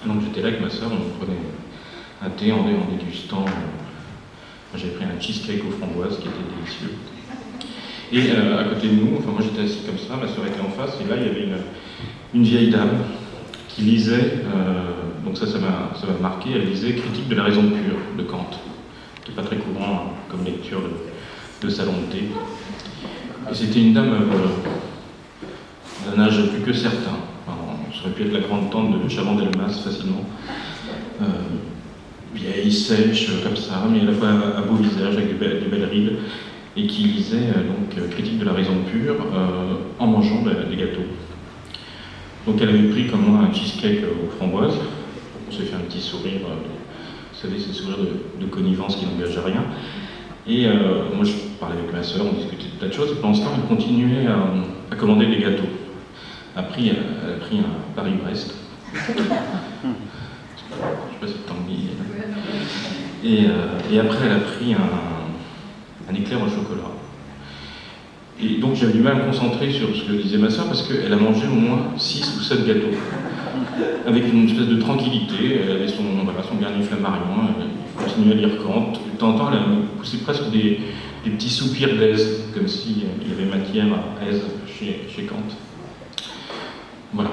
Donc j'étais là avec ma sœur, on prenait un thé en dégustant. J'avais pris un cheesecake aux framboises qui était délicieux. Et à côté de nous, enfin moi j'étais assis comme ça, ma sœur était en face, et là il y avait une vieille dame qui lisait, donc ça m'a marqué, elle lisait Critique de la raison pure de Kant, qui n'est pas très courant comme lecture de salon de thé. Et c'était une dame d'un âge plus que certain. Ça aurait pu être la grande tante de Chaban-Delmas facilement. Vieille, sèche, comme ça, mais à la fois un beau visage avec des belles rides, et qui lisait donc Critique de la raison pure en mangeant des gâteaux. Donc elle avait pris comme moi un cheesecake aux framboises. On s'est fait un petit sourire, vous savez, ce sourire de connivence qui n'engage à rien. Et moi je parlais avec ma sœur, on discutait de tas de choses, et pendant ce temps elle continuait à commander des gâteaux. Elle a pris un Paris-Brest. Je sais pas si Tanguy. Et après elle a pris un éclair au chocolat. Et donc j'avais du mal à me concentrer sur ce que disait ma sœur parce qu'elle a mangé au moins 6 ou 7 gâteaux. Avec une espèce de tranquillité, elle avait son Garnier Flammarion, elle continuait à lire Kant. De temps en temps, elle a poussé presque des petits soupirs d'aise, comme s'il y avait matière à aise chez Kant. Voilà.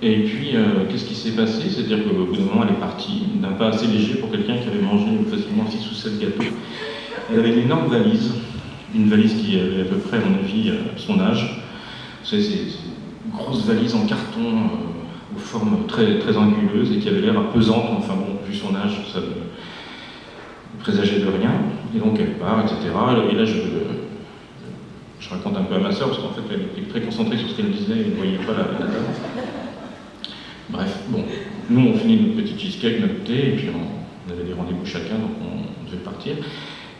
Et puis, qu'est-ce qui s'est passé? C'est-à-dire qu'au bout d'un moment, elle est partie, d'un pas assez léger pour quelqu'un qui avait mangé facilement 6 ou 7 gâteaux. Elle avait une énorme valise. Une valise qui avait à peu près, à mon avis, son âge. Vous savez, c'est une grosse valise en carton aux formes très, très anguleuses et qui avait l'air pesante. Enfin bon, vu son âge, ça ne présageait de rien. Et donc elle part, etc. Et là, je raconte un peu à ma sœur, parce qu'en fait, elle était très concentrée sur ce qu'elle disait et ne voyait pas la dame. Bref, bon, nous on finit notre petit cheesecake, notre thé, et puis on avait des rendez-vous chacun, donc on devait partir.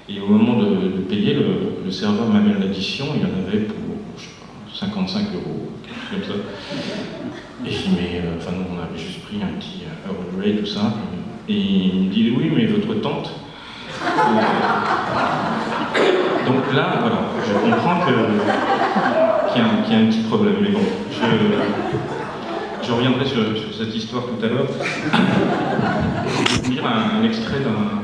Et au moment de payer, le serveur m'amène l'addition, il y en avait pour, je sais pas, 55 €, quelque chose comme ça. Et je dis, mais, enfin nous on avait juste pris un petit Earl Grey tout simple. Et il me dit, oui, mais votre tante. Donc là, voilà, je comprends qu'il y a un petit problème. Mais bon, je reviendrai sur cette histoire tout à l'heure. Je vais vous lire un extrait d'un